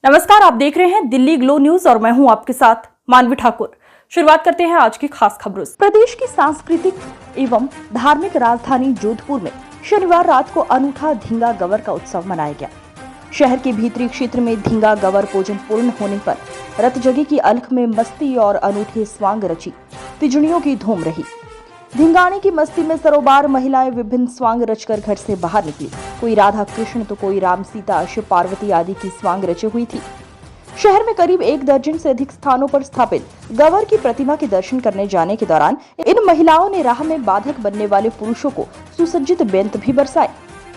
नमस्कार, आप देख रहे हैं दिल्ली ग्लो न्यूज और मैं हूं आपके साथ मानवी ठाकुर। शुरुआत करते हैं आज की खास खबरों से। प्रदेश की सांस्कृतिक एवं धार्मिक राजधानी जोधपुर में शनिवार रात को अनूठा धींगा गवर का उत्सव मनाया गया। शहर के भीतरी क्षेत्र में धींगा गवर पूजन पूर्ण होने पर रत जगी की अलख में मस्ती और अनूठे स्वांग रची तिजड़ियों की धूम रही। धींगाने की मस्ती में सरोबार महिलाएं विभिन्न स्वांग रचकर घर से बाहर निकली। कोई राधा कृष्ण तो कोई राम सीता शिव पार्वती आदि की स्वांग रचे हुई थी। शहर में करीब 1 दर्जन से अधिक स्थानों पर स्थापित गवर की प्रतिमा के दर्शन करने जाने के दौरान इन महिलाओं ने राह में बाधक बनने वाले पुरुषों को सुसज्जित बेंत भी बरसाए।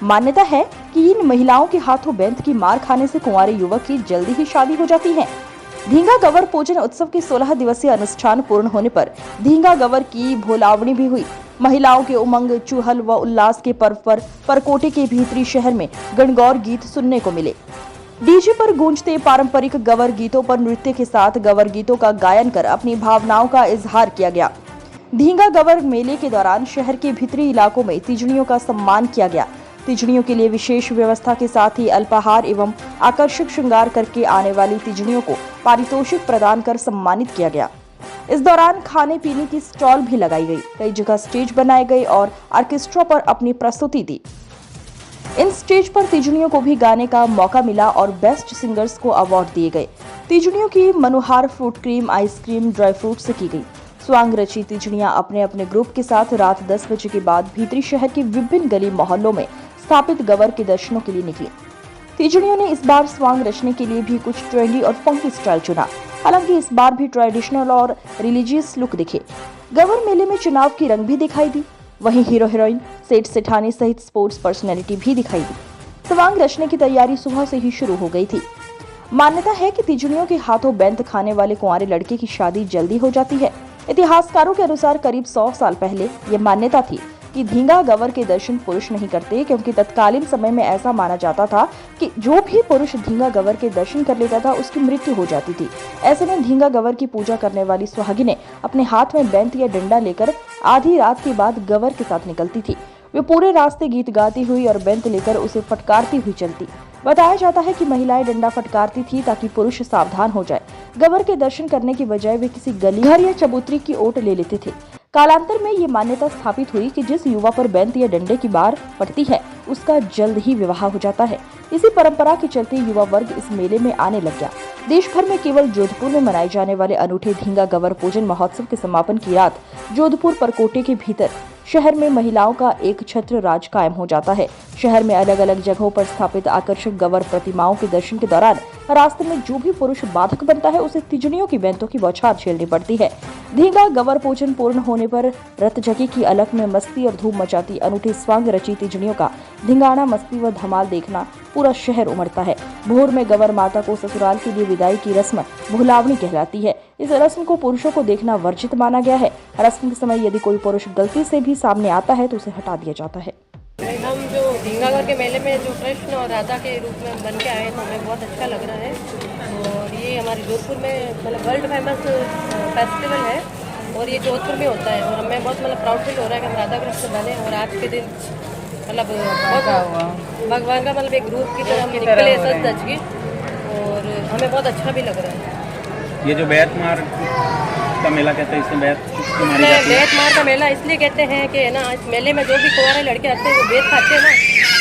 मान्यता है कि इन महिलाओं के हाथों बेंत की मार खाने से कुंवारे युवक की जल्दी ही शादी हो जाती है। धींगा गवर पूजन उत्सव के 16 दिवसीय अनुष्ठान पूर्ण होने पर धींगा गवर की भोलावनी भी हुई। महिलाओं के उमंग, चुहल व उल्लास के पर्व पर परकोटे के भीतरी शहर में गणगौर गीत सुनने को मिले। डीजे पर गूंजते पारंपरिक गवर गीतों पर नृत्य के साथ गवर गीतों का गायन कर अपनी भावनाओं का इजहार किया गया। धींगा गवर मेले के दौरान शहर के भीतरी इलाकों में तिजड़ियों का सम्मान किया गया। तिजड़ियों के लिए विशेष व्यवस्था के साथ ही अल्पाहार एवं आकर्षक श्रृंगार करके आने वाली तिजड़ियों को पारितोषिक प्रदान कर सम्मानित किया गया। इस दौरान खाने पीने की स्टॉल भी लगाई गई। कई जगह स्टेज बनाए गए और ऑर्केस्ट्रा पर अपनी प्रस्तुति दी। इन स्टेज पर तिजड़ियों को भी गाने का मौका मिला और बेस्ट सिंगर्स को अवार्ड दिए गए। तिजड़ियों की मनोहार fruit cream, ice cream, dry fruit से की गई। स्वांग रची तिजड़ियां अपने अपने ग्रुप के साथ रात 10 बजे के बाद भीतरी शहर के विभिन्न गली मोहल्लों में स्थापित गवर के दर्शनों के लिए निकली। तिजड़ियों ने इस बार स्वांग रचने के लिए भी कुछ ट्रेंडी और फंकी स्टाइल चुना। हालांकि इस बार भी ट्रेडिशनल और रिलीजियस लुक दिखे। गवर मेले में चुनाव की रंग भी दिखाई दी। वहीं हीरो हीरोइन, सेठ सेठानी सहित स्पोर्ट्स पर्सनैलिटी भी दिखाई दी। स्वांग रचने की तैयारी सुबह से ही शुरू हो गई थी। मान्यता है कि तिजड़ियों के हाथों बेंत खाने वाले कुंवारे लड़के की शादी जल्दी हो जाती है। इतिहासकारों के अनुसार करीब 100 साल पहले ये मान्यता थी कि धींगा गवर के दर्शन पुरुष नहीं करते, क्योंकि तत्कालीन समय में ऐसा माना जाता था कि जो भी पुरुष धींगा गवर के दर्शन कर लेता था उसकी मृत्यु हो जाती थी। ऐसे में धींगा गवर की पूजा करने वाली सुहागिनें अपने हाथ में बेंत या डंडा लेकर आधी रात के बाद गवर के साथ निकलती थी। वे पूरे रास्ते गीत गाती हुई और बेंत लेकर उसे फटकारती हुई चलती। बताया जाता है कि महिलाएं डंडा फटकारती थी ताकि पुरुष सावधान हो जाए। गवर के दर्शन करने की बजाय वे किसी गली, घर या चबूतरी की ओट ले लेते थे। कालांतर में ये मान्यता स्थापित हुई कि जिस युवा पर बेंत या डंडे की मार पड़ती है उसका जल्द ही विवाह हो जाता है। इसी परंपरा के चलते युवा वर्ग इस मेले में आने लग गया। देश भर में केवल जोधपुर में मनाए जाने वाले अनूठे धींगा गवर पूजन महोत्सव के समापन की रात जोधपुर परकोटे के भीतर शहर में महिलाओं का एक छत्र राज कायम हो जाता है। शहर में अलग अलग जगहों पर स्थापित आकर्षक गवर प्रतिमाओं के दर्शन के दौरान रास्ते में जो भी पुरुष बाधक बनता है उसे तिजड़ियों की बेंतों की बौछार झेलनी पड़ती है। धींगा गवर पूजन पूर्ण होने पर रत जगी की अलख में मस्ती और धूम मचाती अनूठी स्वांग रची तिजड़ियों का धिंगाना, मस्ती व धमाल देखना पूरा शहर उमड़ता है। भोर में गवर माता को ससुराल के लिए विदाई की रस्म भुलावनी कहलाती है। इस रस्म को पुरुषों को देखना वर्जित माना गया है। रस्म के समय यदि कोई पुरुष गलती से भी सामने आता है तो उसे हटा दिया जाता है। हम जो धींगा गवर के मेले में जो कृष्ण और राधा के रूप में बन के आए तो हमें बहुत अच्छा लग रहा है। और ये हमारे जोधपुर में मतलब वर्ल्ड फेमस फेस्टिवल है और ये जोधपुर में होता है। और हमें बहुत मतलब प्राउड फील हो रहा है कि हम राधा कृष्ण बने और आज के दिन मतलब भगवान का मतलब एक ग्रुप की तरह हम निकले सच सच की, और हमें बहुत अच्छा भी लग रहा है। ये जो बैत मार का मेला कहते हैं, इसमें बैत मार का मेला इसलिए कहते हैं कि ना इस मेले में जो भी कुंवारे लड़के आते हैं वो बेत खाते हैं ना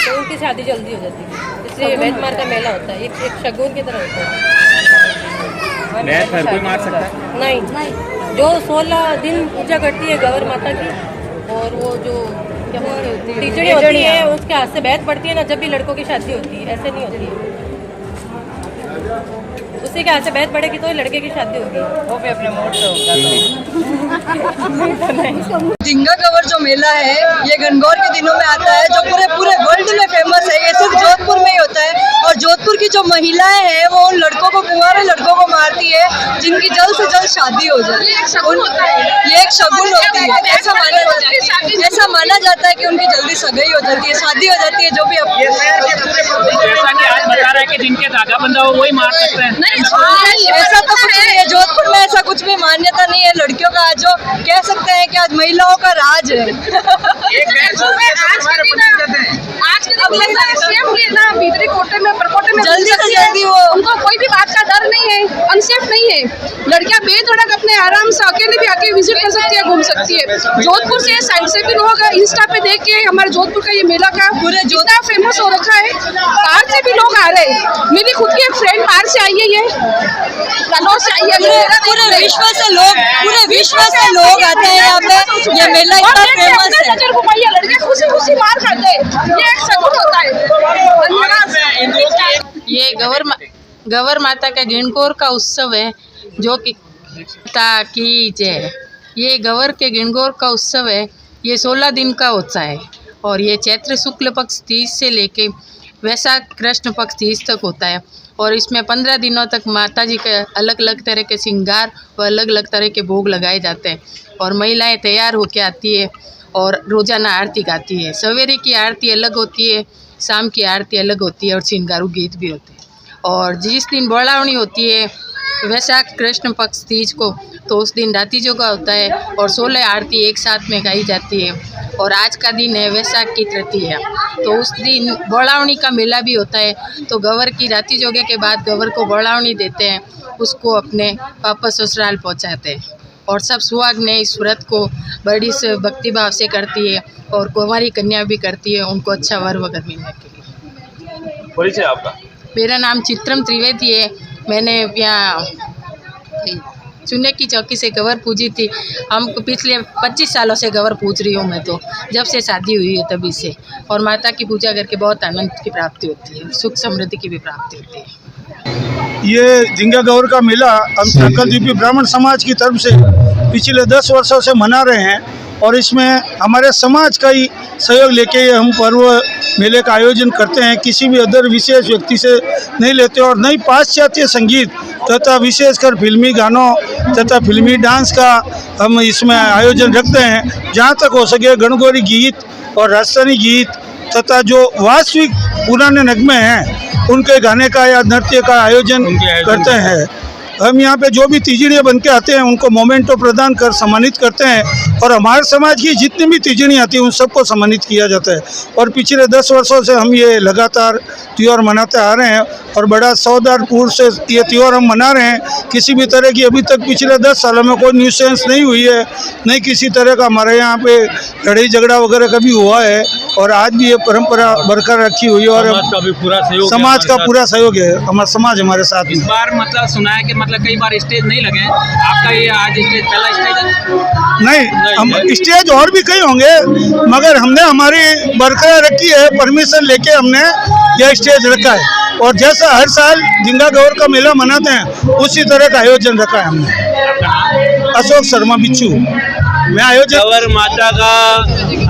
तो उनकी शादी जल्दी हो जाती है, इसलिए बैत मार का मेला होता है। एक शगुन की तरह होता है। बैत हर कोई मार सकता है? नहीं, जो 16 दिन पूजा करती है गवर माता की और वो जो टीचड़ी होती है उसके हाथ से बैत पड़ती है ना जब भी लड़कों की शादी होती है, ऐसे नहीं होती है। उसी के हाथ से बैत पड़ेगी तो ही लड़के की शादी होगी। वो भी अपने मोड़ से होगा। धींगा गवर जो मेला है ये गणगौर के दिनों में आता है, जो पूरे वर्ल्ड में फेमस है। ये सिर्फ जोधपुर में ही होता है और जोधपुर की जो महिलाएं हैं वो उन लड़कों को, कुंवारे लड़कों को मारती है जिनकी जल्द से जल्द शादी हो जाए। ये एक शगुन होती है, ऐसा माना जाता है कि उनकी जल्दी सगाई हो जाती है, शादी हो जाती है। जो भी आज बता रहा है कि जिनके धागा बंधा हो वही कोई मार सकता है? ऐसा तो कुछ नहीं है, जोधपुर में ऐसा कुछ भी मान्यता नहीं है लड़कियों का। आज जो कह सकते हैं कि आज महिलाओं का राज है। भीतरी कोटे में परकोटे में जल्दी से जल्दी वो उनको कोई भी बात का डर नहीं है, अनसेफ नहीं है। लड़कियां बेधड़क अपने आराम से अकेले भी आके विजिट कर सकती है, घूम सकती है। जोधपुर से साइड से भी लोग इंस्टा पे देख के हमारे जोधपुर का ये मेला का पूरे जितना फेमस हो रखा है, बाहर से भी लोग आ रहे हैं। मेरी खुद की एक फ्रेंड बाहर से आई है, ये कन्नौज से आई है। पूरे विश्व से लोग आते हैं यहाँ पे। ये मेला इतना फेमस है। नजर घुमाइए, लड़के खुशी खुशी मार खाते हैं, ये एक सबूत होता है। ये गवर माता का गिणगौर का उत्सव है, जो कि ये गवर के गिणगौर का उत्सव है। ये 16 दिन का होता है और ये चैत्र शुक्ल पक्ष 30 से लेके वैशाख कृष्ण पक्ष 30 तक होता है। और इसमें 15 दिनों तक माता जी के अलग अलग तरह के श्रृंगार व अलग अलग तरह के भोग लगाए जाते हैं और महिलाएं तैयार होके आती है और रोज़ाना आरती गाती है। सवेरे की आरती अलग होती है, शाम की आरती अलग होती है और श्रृंगारू गीत भी होते हैं। और जिस दिन बौड़ावनी होती है वैशाख कृष्ण पक्ष तीज को, तो उस दिन राती जोगा होता है और 16 आरती एक साथ में गाई जाती है। और आज का दिन है वैशाख की तृतीया, तो उस दिन बौड़ावनी का मेला भी होता है। तो गवर की राती जोगे के बाद गवर को बौड़ावनी देते हैं, उसको अपने वापस ससुराल पहुंचाते हैं। और सब सुहागनें इस व्रत को बड़ी से भक्तिभाव से करती है और कुंवारी कन्या भी करती है, उनको अच्छा वर वगैरह मिलने के लिए। परिचय आपका? मेरा नाम चित्रम त्रिवेदी है। मैंने यहाँ चुने की चौकी से गवर पूजी थी। हम पिछले 25 सालों से गवर पूज रही हूँ मैं, तो जब से शादी हुई है तभी से। और माता की पूजा करके बहुत आनंद की प्राप्ति होती है, सुख समृद्धि की भी प्राप्ति होती है। ये झिंगा गौर का मेला हम चाकलद्वीपी ब्राह्मण समाज की तरफ से पिछले 10 वर्षों से मना रहे हैं और इसमें हमारे समाज का ही सहयोग लेके हम पर्व मेले का आयोजन करते हैं। किसी भी अदर विशेष व्यक्ति से नहीं लेते और नई पाश्चात्य संगीत तथा विशेषकर फिल्मी गानों तथा फिल्मी डांस का हम इसमें आयोजन रखते हैं। जहाँ तक हो सके गणगौरी गीत और राजस्थानी गीत तथा जो वास्तविक पुराने नगमे हैं उनके गाने का या नृत्य का आयोजन करते हैं। हम यहाँ पे जो भी तीजड़ियाँ बन के आते हैं उनको मोमेंटो प्रदान कर सम्मानित करते हैं और हमारे समाज की जितनी भी तीजड़ियाँ आती हैं उन सबको सम्मानित किया जाता है। और पिछले 10 वर्षों से हम ये लगातार त्यौहार मनाते आ रहे हैं और बड़ा सौदारपुर से ये त्यौहार हम मना रहे हैं। किसी भी तरह की अभी तक पिछले 10 सालों में कोई न्यूसेंस नहीं हुई है, नहीं किसी तरह का हमारे यहाँ पे लड़ाई झगड़ा वगैरह कभी हुआ है और आज भी ये परंपरा बरकरार रखी हुई है और समाज का पूरा सहयोग है। हमारा समाज हमारे साथ। इस बार मतलब सुना है कि मतलब कई बार स्टेज नहीं लगे, आपका ये आज स्टेज पहला स्टेज है? नहीं, हम स्टेज और भी कई होंगे मगर हमने हमारी बरकरार रखी है, परमिशन लेके हमने यह स्टेज रखा है। और जैसा हर साल झिंगा गौर का मेला मनाते हैं उसी तरह का आयोजन रखा है हमने। अशोक शर्मा बिच्छू, मैं आयोजक। गवर माता का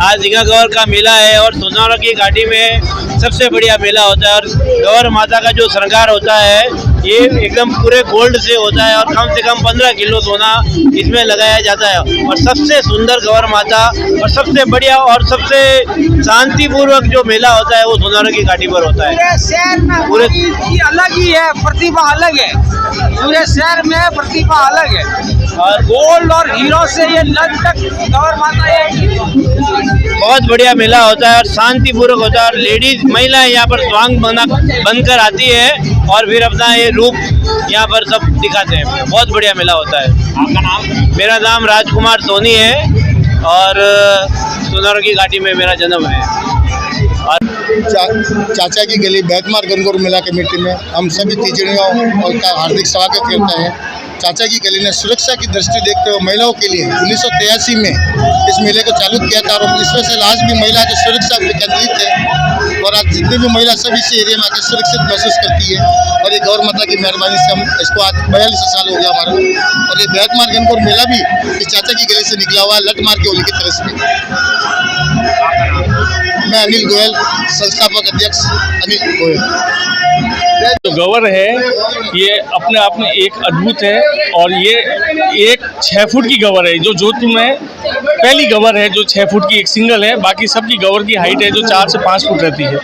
आज झिंगा गौर का मेला है और सोनारा की घाटी में सबसे बढ़िया मेला होता है। और गवर माता का जो श्रृंगार होता है ये एकदम पूरे गोल्ड से होता है और कम से कम 15 किलो सोना इसमें लगाया जाता है। और सबसे सुंदर गवर माता और सबसे बढ़िया और सबसे शांतिपूर्वक जो मेला होता है वो सोनारा की घाटी पर होता है। शहर में पूरे अलग ही है, प्रतिभा अलग है, पूरे शहर में प्रतिभा अलग है। और गोल्ड और हीरो से ये लग तक गवर माता बहुत बढ़िया मेला होता है और शांतिपूर्वक होता है। और लेडीज महिलाएं यहाँ पर स्वांग बनकर आती है और फिर अपना ये रूप यहाँ पर सब दिखाते हैं। बहुत बढ़िया मेला होता है। आपका नाम? मेरा नाम राजकुमार सोनी है और सोनारा की घाटी में मेरा जन्म है। और चाचा की गली बैतमार गणगौर मेला कमेटी में हम सभी तीजड़ियों का हार्दिक स्वागत करते हैं। चाचा की गली ने सुरक्षा की दृष्टि देखते हुए महिलाओं के लिए 1983 में इस मेले को चालू किया था और इस वजह से आज भी महिला की सुरक्षा पे केंद्रित है और आज जितनी भी महिला सब इस एरिया में आकर सुरक्षित महसूस करती है। और ये गौर माता की मेहरबानी से हम इसको आज 42 साल हो गया हमारा। और ये बैतमार गणगौर मेला भी इस चाचा की गली से निकला हुआ है, लटमार की होली की तरफ से। मैं अनिल गोयल, संस्थापक अध्यक्ष अनिल गोयल। जो गवर है ये अपने आप में एक अद्भुत है और ये एक 6 फुट की गवर है जो जोधपुर में पहली गवर है जो 6 फुट की एक सिंगल है। बाकी सबकी गवर की हाइट है जो 4 से 5 फुट रहती है।